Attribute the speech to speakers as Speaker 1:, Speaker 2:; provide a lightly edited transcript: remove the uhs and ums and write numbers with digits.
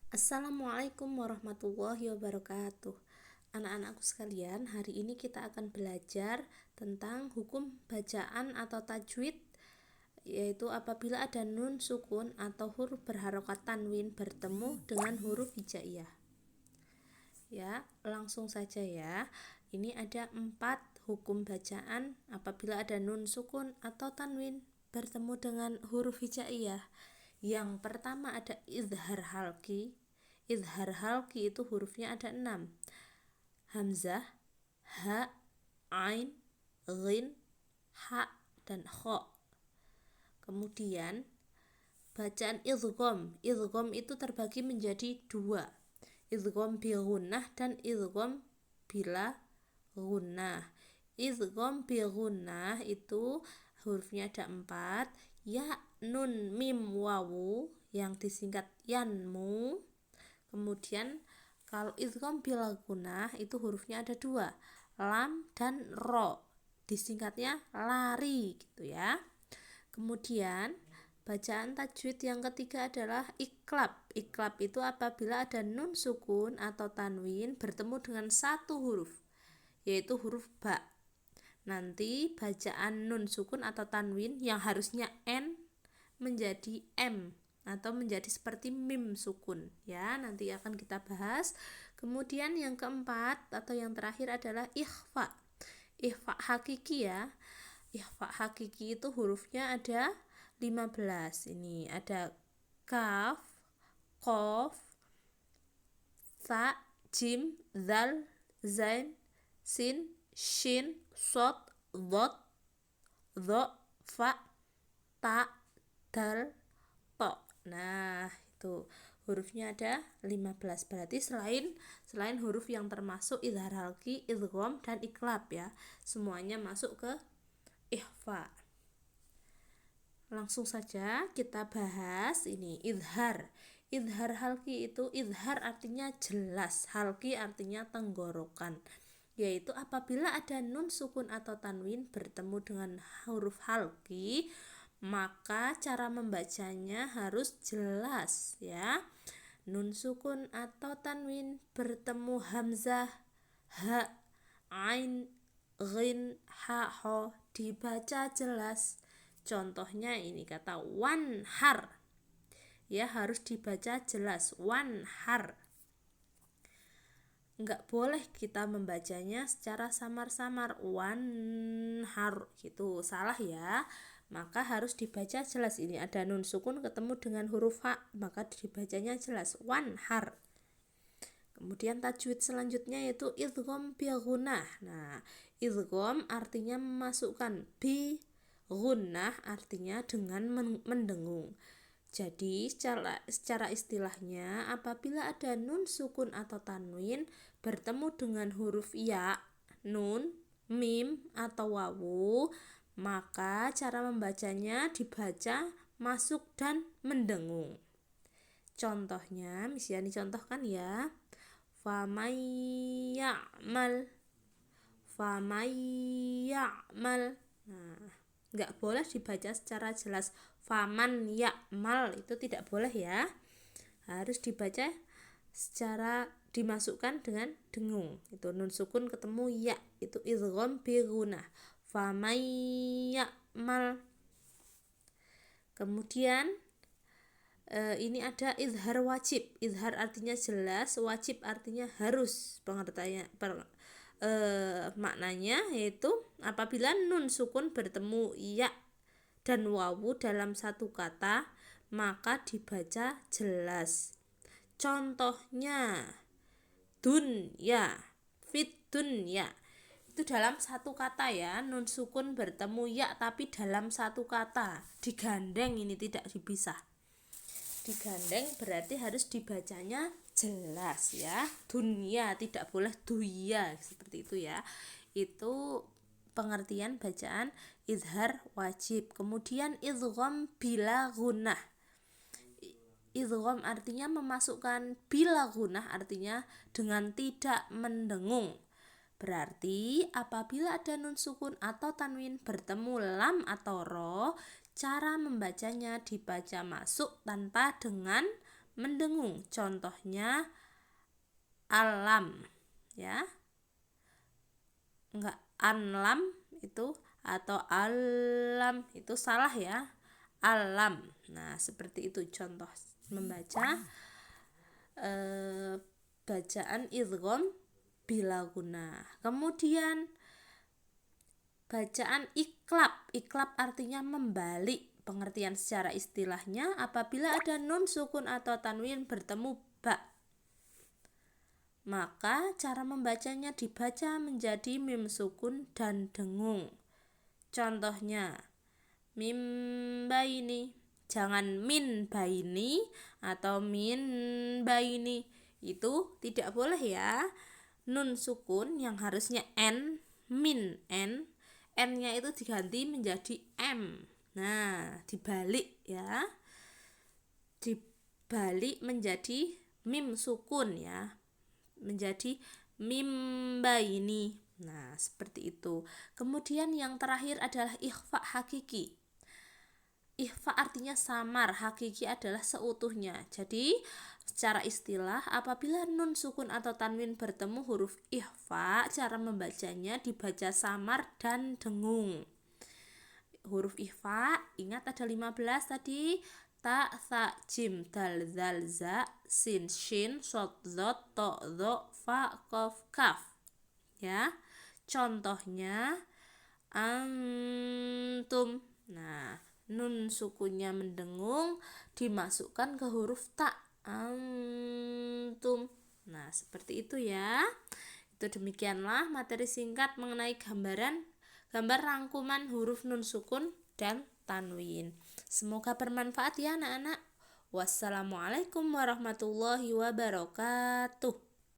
Speaker 1: Assalamualaikum warahmatullahi wabarakatuh. Anak-anakku sekalian, hari ini kita akan belajar tentang hukum bacaan atau tajwid, yaitu apabila ada nun sukun atau huruf berharokat tanwin bertemu dengan huruf hijaiyah. Ya, langsung saja ya. Ini ada 4 hukum bacaan apabila ada nun sukun atau tanwin bertemu dengan huruf hijaiyah. Yang pertama ada izhar halqi. Izhar halqi itu hurufnya ada 6. Hamzah, ha, ain, ghin, ha, dan kha. Kemudian bacaan idgham. Idgham itu terbagi menjadi 2. Idgham bi gunnah dan idgham bila gunnah. Idgham bi gunnah itu hurufnya ada 4. Ya, nun, mim, wawu yang disingkat yanmu. Kemudian kalau idgham bila gunnah itu hurufnya ada 2, lam dan ro, disingkatnya lari gitu ya. Kemudian bacaan tajwid yang ketiga adalah iklab. Iklab itu apabila ada nun sukun atau tanwin bertemu dengan satu huruf, yaitu huruf ba. Nanti bacaan nun sukun atau tanwin yang harusnya n menjadi m atau menjadi seperti mim sukun ya, nanti akan kita bahas. Kemudian yang keempat atau yang terakhir adalah ikhfa. Ikhfa hakiki ya. Ikhfa hakiki itu hurufnya ada 15. Ini ada kaf, qaf, tha, jim, zal, zain, sin, shin, shod, dhad, dha, fa, ta, dal, to. Nah, itu hurufnya ada 15. Berarti selain huruf yang termasuk izhar halqi, idgham dan iklab ya, semuanya masuk ke ikhfa. Langsung saja kita bahas ini izhar. Izhar halqi itu, izhar artinya jelas, halqi artinya tenggorokan, yaitu apabila ada nun sukun atau tanwin bertemu dengan huruf halqi, maka cara membacanya harus jelas ya. Nun sukun atau tanwin bertemu hamzah, ha, ain, ghin, ha, ho dibaca jelas. Contohnya ini kata wanhar ya, harus dibaca jelas, wanhar. Enggak boleh kita membacanya secara samar-samar, wanhar gitu, salah ya. Maka harus dibaca jelas. Ini ada nun sukun ketemu dengan huruf ha, maka dibacanya jelas, wanhar. Kemudian tajwid selanjutnya yaitu idgham bi gunnah. Nah, idgham artinya memasukkan, bi gunnah artinya dengan mendengung. Jadi secara istilahnya apabila ada nun sukun atau tanwin bertemu dengan huruf ya, nun, mim atau wawu, maka cara membacanya dibaca masuk dan mendengung. Contohnya, misalnya dicontohkan ya. Famay ya'mal. Nah, enggak boleh dibaca secara jelas faman ya'mal, itu tidak boleh ya. Harus dibaca secara dimasukkan dengan dengung. Itu nun sukun ketemu ya, itu idgham bi gunnah. Famay ya'mal. Kemudian ini ada izhar wajib. Izhar artinya jelas, wajib artinya harus. Maknanya yaitu apabila nun sukun bertemu ya dan wawu dalam satu kata, maka dibaca jelas. Contohnya dunya, fit dunya, itu dalam satu kata ya, nun sukun bertemu ya tapi dalam satu kata, digandeng, ini tidak dipisah. Digandeng berarti harus dibacanya jelas ya, dunya, tidak boleh duya seperti itu ya. Itu pengertian bacaan izhar wajib. Kemudian idgham bila gunnah. Idgham artinya memasukkan, bila gunnah artinya dengan tidak mendengung. Berarti apabila ada nun sukun atau tanwin bertemu lam atau ro, cara membacanya dibaca masuk tanpa dengan mendengung. Contohnya alam, ya, enggak anlam itu, atau alam itu salah ya, alam. Nah seperti itu contoh membaca bacaan idgham bila guna. Kemudian bacaan iklab artinya membalik. Pengertian secara istilahnya, apabila ada nun sukun atau tanwin bertemu ba, maka cara membacanya dibaca menjadi mim sukun dan dengung. Contohnya mim baini, jangan min baini atau min baini, itu tidak boleh ya. Nun sukun yang harusnya n, min n-nya itu diganti menjadi m. Nah dibalik ya, dibalik menjadi mim sukun ya, menjadi mim baini. Nah seperti itu. Kemudian yang terakhir adalah ikhfa hakiki. Ikhfa artinya samar, hakiki adalah seutuhnya. Jadi secara istilah, apabila nun sukun atau tanwin bertemu huruf ikhfa, cara membacanya dibaca samar dan dengung. Huruf ikhfa, ingat ada 15 tadi: ta, tha, jim, dal, zal, za, sin, shin, shot, zot, to, zo, fa, kof, kaf. Ya, contohnya antum. Nah nun sukunnya mendengung dimasukkan ke huruf ta, antum. Nah seperti itu ya. Itu demikianlah materi singkat mengenai gambar rangkuman huruf nun sukun dan tanwin. Semoga bermanfaat ya anak-anak. Wassalamualaikum warahmatullahi wabarakatuh.